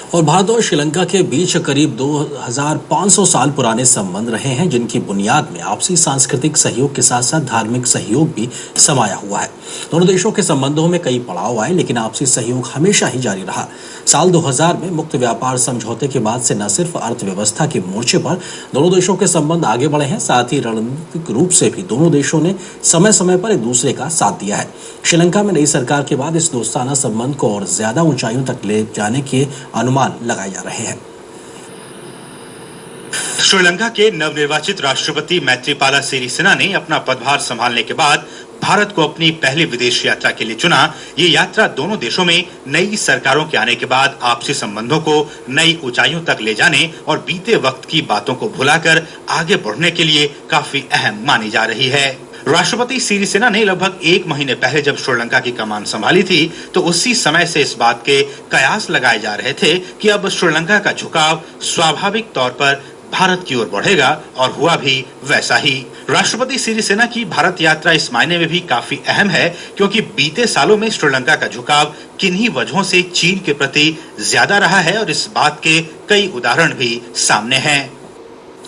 और भारत और श्रीलंका के बीच करीब 2500 साल पुराने संबंध रहे हैं, जिनकी बुनियाद में आपसी सांस्कृतिक सहयोग के साथ साथ धार्मिक सहयोग भी समाया हुआ है। दोनों देशों के संबंधों में कई पड़ाव आए, लेकिन आपसी सहयोग हमेशा ही जारी रहा। साल 2000 में मुक्त व्यापार समझौते के बाद से न सिर्फ अर्थव्यवस्था के मोर्चे पर दोनों देशों के संबंध आगे बढ़े हैं, साथ ही रणनीतिक रूप से भी दोनों देशों ने समय समय पर एक दूसरे का साथ दिया है। श्रीलंका में नई सरकार के बाद इस दोस्ताना संबंध को और ज्यादा ऊंचाइयों तक ले जाने के अनुमान लगाए जा रहे हैं। श्रीलंका के नवनिर्वाचित राष्ट्रपति मैत्रीपाला सिरिसेना ने अपना पदभार संभालने के बाद भारत को अपनी पहली विदेश यात्रा के लिए चुना। ये यात्रा दोनों देशों में नई सरकारों के आने के बाद आपसी संबंधों को नई ऊंचाइयों तक ले जाने और बीते वक्त की बातों को भुलाकर आगे बढ़ने के लिए काफी अहम मानी जा रही है। राष्ट्रपति सिरिसेना ने लगभग 1 महीने पहले जब श्रीलंका की कमान संभाली थी, तो उसी समय से इस बात के कयास लगाए जा रहे थे कि अब श्रीलंका का झुकाव स्वाभाविक तौर पर भारत की ओर बढ़ेगा, और हुआ भी वैसा ही। राष्ट्रपति सिरिसेना की भारत यात्रा इस मायने में भी काफी अहम है क्योंकि बीते सालों में श्रीलंका का झुकाव किन्हीं वजहों से चीन के प्रति ज्यादा रहा है और इस बात के कई उदाहरण भी सामने हैं।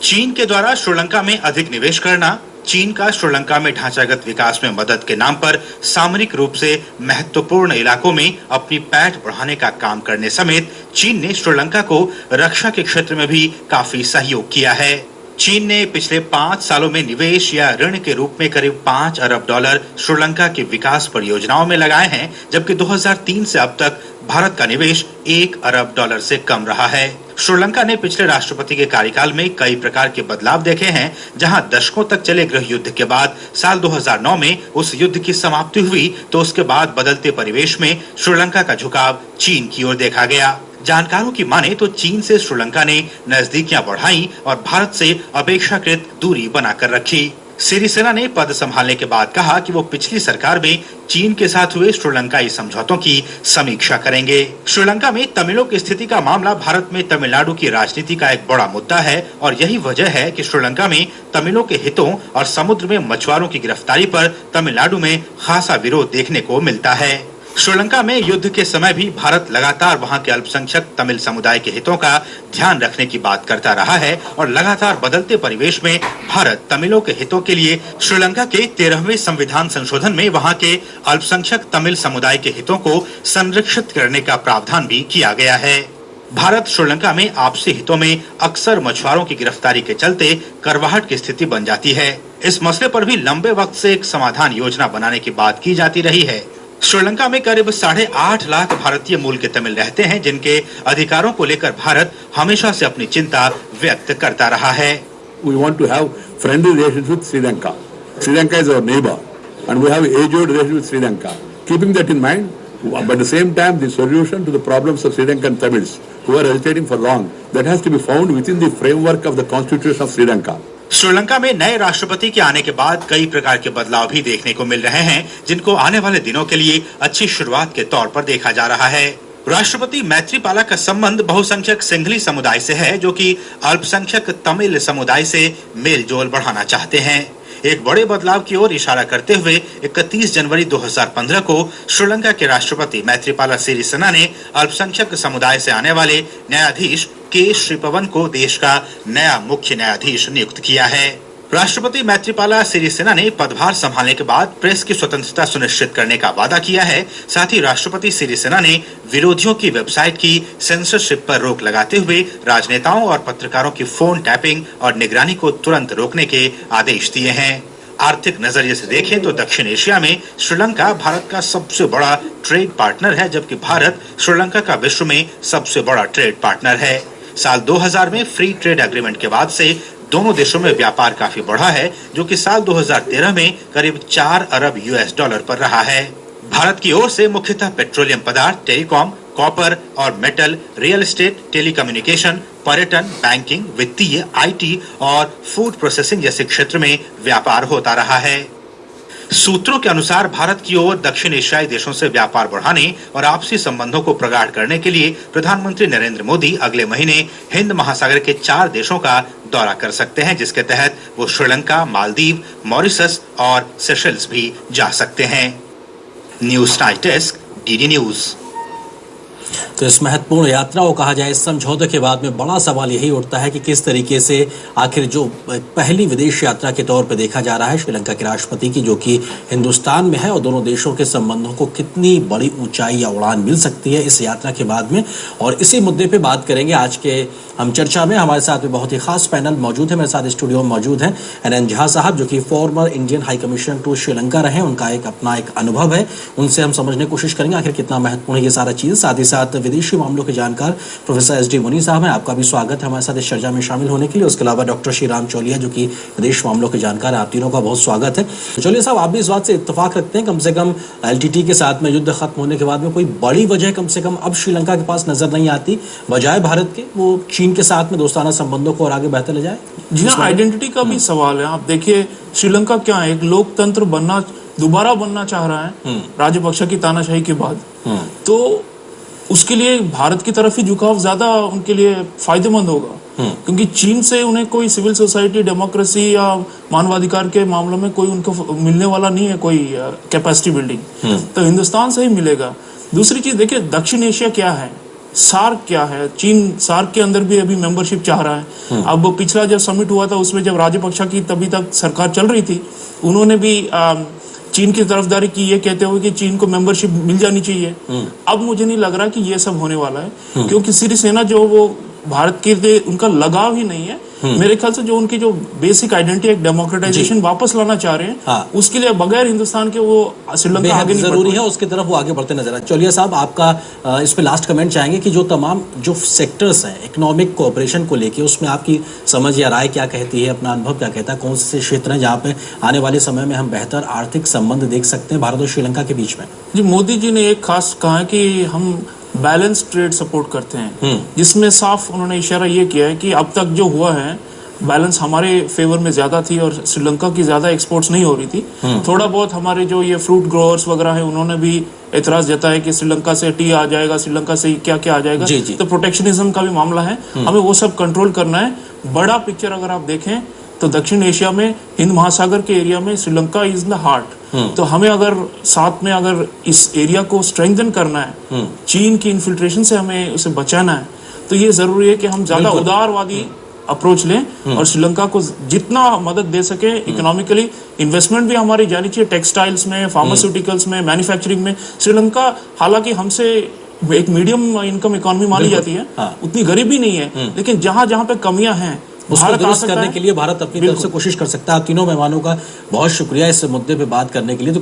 चीन के द्वारा श्रीलंका में अधिक निवेश करना, चीन का श्रीलंका में ढांचागत विकास में मदद के नाम पर सामरिक रूप से महत्वपूर्ण इलाकों में अपनी पैठ बढ़ाने का काम करने समेत चीन ने श्रीलंका को रक्षा के क्षेत्र में भी काफी सहयोग किया है। चीन ने पिछले 5 सालों में निवेश या ऋण के रूप में करीब $5 अरब श्रीलंका की विकास परियोजनाओं में लगाए हैं, जबकि 2003 से अब तक भारत का निवेश $1 अरब से कम रहा है। श्रीलंका ने पिछले राष्ट्रपति के कार्यकाल में कई प्रकार के बदलाव देखे हैं, जहां दशकों तक चले गृह युद्ध के बाद साल 2009 में उस युद्ध की समाप्ति हुई, तो उसके बाद बदलते परिवेश में श्रीलंका का झुकाव चीन की ओर देखा गया। जानकारों की माने तो चीन से श्रीलंका ने नजदीकियां बढ़ाई और भारत से अपेक्षाकृत दूरी बनाकर रखी। सिरिसेना ने पद संभालने के बाद कहा कि वो पिछली सरकार में चीन के साथ हुए श्रीलंकाई समझौतों की समीक्षा करेंगे। श्रीलंका में तमिलों की स्थिति का मामला भारत में तमिलनाडु की राजनीति का एक बड़ा मुद्दा है और यही वजह है कि श्रीलंका में तमिलों के हितों और समुद्र में मछुआरों की गिरफ्तारी पर तमिलनाडु में खासा विरोध देखने को मिलता है। श्रीलंका में युद्ध के समय भी भारत लगातार वहां के अल्पसंख्यक तमिल समुदाय के हितों का ध्यान रखने की बात करता रहा है और लगातार बदलते परिवेश में भारत तमिलों के हितों के लिए श्रीलंका के 13वें संविधान संशोधन में वहां के अल्पसंख्यक तमिल समुदाय के हितों को संरक्षित करने का प्रावधान भी किया गया है। भारत श्रीलंका में आपसी हितों में अक्सर मछुआरों की गिरफ्तारी के चलते करवाहट की स्थिति बन जाती है। इस मसले पर भी लंबे वक्त से एक समाधान योजना बनाने की बात की जाती रही है। श्रीलंका में करीब 8.5 लाख भारतीय मूल के तमिल रहते हैं, जिनके अधिकारों को लेकर भारत हमेशा से अपनी चिंता व्यक्त करता रहा है। We want to have friendly relations with Sri Lanka. Sri Lanka is our neighbor, and we have age-old relations with Sri Lanka. Keeping that in mind, but at the same time, the solution to the problems of Sri Lankan Tamils who are hesitating for long, that has to be found within the framework of the Constitution of Sri Lanka. Sri Lanka में नए राष्ट्रपति के आने के बाद कई प्रकार के बदलाव भी देखने को मिल रहे हैं, जिनको आने वाले दिनों के लिए अच्छी शुरुआत के तौर पर देखा जा रहा है। राष्ट्रपति मैत्रीपाला का संबंध बहुसंख्यक सिंघली समुदाय से है, जो कि अल्पसंख्यक तमिल समुदाय से मेल जोल बढ़ाना चाहते हैं। एक बड़े बदलाव की ओर इशारा करते हुए 31 जनवरी 2015 को श्रीलंका के राष्ट्रपति मैत्रीपाला सिरिसेना ने अल्पसंख्यक समुदाय से आने वाले न्यायाधीश के श्रीपवन को देश का नया मुख्य न्यायाधीश नियुक्त किया है। राष्ट्रपति मैत्रीपाला सिरिसेना ने पदभार संभालने के बाद प्रेस की स्वतंत्रता सुनिश्चित करने का वादा किया है। साथ ही राष्ट्रपति सिरिसेना ने विरोधियों की वेबसाइट की सेंसरशिप पर रोक लगाते हुए राजनेताओं और पत्रकारों की फोन टैपिंग और निगरानी को तुरंत रोकने के आदेश दिए हैं। आर्थिक नजरिए से देखें तो दक्षिण एशिया में श्रीलंका भारत का सबसे बड़ा ट्रेड पार्टनर है, जबकि भारत श्रीलंका का विश्व में सबसे बड़ा ट्रेड पार्टनर है। साल 2000 में फ्री ट्रेड एग्रीमेंट के बाद से दोनों देशों में व्यापार काफी बढ़ा है, जो कि साल 2013 में करीब $4 अरब पर रहा है। भारत की ओर से मुख्यतः पेट्रोलियम पदार्थ, टेलीकॉम, कॉपर और मेटल, रियल एस्टेट, टेलीकम्युनिकेशन, पर्यटन, बैंकिंग, वित्तीय, आईटी और फूड प्रोसेसिंग जैसे क्षेत्र में व्यापार होता रहा है। सूत्रों के अनुसार भारत की ओर दक्षिण एशियाई देशों से व्यापार बढ़ाने और आपसी संबंधों को प्रगाढ़ करने के लिए प्रधानमंत्री नरेंद्र मोदी अगले महीने हिंद महासागर के 4 देशों का दौरा कर सकते हैं, जिसके तहत वो श्रीलंका, मालदीव, मॉरिशस और सेशल्स भी जा सकते हैं। News night desk, DD news. तो इस महत्वपूर्ण यात्रा को कहा जाए इस समझौते के बाद में बड़ा सवाल यही उठता है कि किस तरीके से आखिर जो पहली विदेश यात्रा के तौर पे देखा जा रहा है श्रीलंका के राष्ट्रपति की, जो कि हिंदुस्तान में है, और दोनों देशों के संबंधों को कितनी बड़ी ऊंचाई या उड़ान मिल सकती है इस यात्रा के बाद में। और इसी मुद्दे पे बात करेंगे आज के हम चर्चा में। हमारे साथ में बहुत ही खास पैनल मौजूद है। मेरे साथ स्टूडियो में मौजूद हैं NN झा साहब, जो कि former Indian high commissioner to Sri Lanka रहे। उनका अपना एक अनुभव है, उनसे हम समझने की कोशिश करेंगे आखिर कितना महत्वपूर्ण है ये सारा चीज़। साथ ही साथ विदेशी मामलों के जानकार प्रोफेसर SD मुनी साहब हैं, आपका भी स्वागत है हमारे साथ इस चर्चा में शामिल होने के लिए। उसके अलावा डॉक्टर श्रीराम चौलिया, जो कि विदेश मामलों के जानकार हैं, आप तीनों का बहुत स्वागत है। तो चलिए साहब, आप भी इस बात से इत्तेफाक रखते हैं कम से कम LTT के साथ में युद्ध खत्म होने के बाद में कोई बड़ी वजह कम से कम अब श्रीलंका के पास नजर नहीं आती, बजाय भारत के वो चीन के साथ में दोस्ताना संबंधों को और आगे बेहतर ले जाए? जी हाँ, आइडेंटिटी का भी सवाल है। आप देखिए श्रीलंका क्या है, एक लोकतंत्र दोबारा बनना चाह रहा है राजपक्षे की तानाशाही के बाद। तो उसके लिए भारत की तरफ ही झुकाव ज्यादा उनके लिए फायदेमंद होगा, क्योंकि चीन से उन्हें कोई सिविल सोसाइटी, डेमोक्रेसी या मानवाधिकार के मामलों में कोई उनको मिलने वाला नहीं है, कोई कैपेसिटी बिल्डिंग। तो हिंदुस्तान से ही मिलेगा। दूसरी चीज देखिए, दक्षिण एशिया क्या है, सार्क क्या है, चीन सार्क के अंदर भी अभी मेंबरशिप चाह रहा है। अब पिछला जब समिट हुआ था उसमें जब राजपक्षे की तभी तक सरकार चल रही थी, उन्होंने भी चीन की तरफदारी की, ये कहते हुए कि चीन को मेंबरशिप मिल जानी चाहिए। अब मुझे नहीं लग रहा कि ये सब होने वाला है, क्योंकि सिरिसेना जो वो भारत के लिए उनका लगाव ही नहीं है। मेरे ख्याल से जो उनकी जो बेसिक आइडेंटिटी, एक डेमोक्रेटाइजेशन वापस लाना चाह रहे हैं, उसके लिए बगैर हिंदुस्तान के वो श्रीलंका आगे नहीं जरूरी है, उसकी तरफ वो आगे बढ़ते नजर आए। चौलिया साहब, आपका इस पे लास्ट कमेंट चाहेंगे कि जो तमाम जो सेक्टर्स हैं इकोनॉमिक कोऑपरेशन को लेके, उसमें आपकी समझ या राय क्या कहती है, अपना अनुभव क्या कहता है? कौन से क्षेत्र हैं जहाँ पे आने वाले समय में हम बेहतर आर्थिक संबंध देख सकते हैं भारत और श्रीलंका के बीच में? जी, मोदी जी ने एक खास कहा है कि हम बैलेंस ट्रेड सपोर्ट करते हैं, जिसमें साफ उन्होंने इशारा ये किया है कि अब तक जो हुआ है बैलेंस हमारे फेवर में ज्यादा थी और श्रीलंका की ज्यादा एक्सपोर्ट्स नहीं हो रही थी। थोड़ा बहुत हमारे जो ये फ्रूट ग्रोअर्स वगैरह है, उन्होंने भी एतराज जताया कि श्रीलंका से टी आ जाएगा, श्रीलंका से क्या क्या आ जाएगा। तो प्रोटेक्शनिज्म का भी मामला है, हमें वो सब कंट्रोल करना है। बड़ा पिक्चर अगर आप देखें तो दक्षिण एशिया में, हिंद महासागर के एरिया में श्रीलंका इज द हार्ट। तो हमें अगर साथ में अगर इस एरिया को स्ट्रेंथन करना है, चीन की इन्फिल्ट्रेशन से हमें उसे बचाना है, तो ये जरूरी है कि हम ज्यादा उदारवादी अप्रोच लें और श्रीलंका को जितना मदद दे सके इकोनॉमिकली। इन्वेस्टमेंट भी हमारी जानी चाहिए टेक्सटाइल्स में, फार्मास्यूटिकल्स में, मैन्युफैक्चरिंग में। श्रीलंका हालांकि हमसे एक मीडियम इनकम इकोनॉमी मानी जाती है, उतनी गरीबी नहीं है, लेकिन जहां जहां पे कमियां हैं उसको दुरुस्त करने के लिए भारत अपनी तरफ से कोशिश कर सकता है। आप तीनों मेहमानों का बहुत शुक्रिया इस मुद्दे पे बात करने के लिए। तो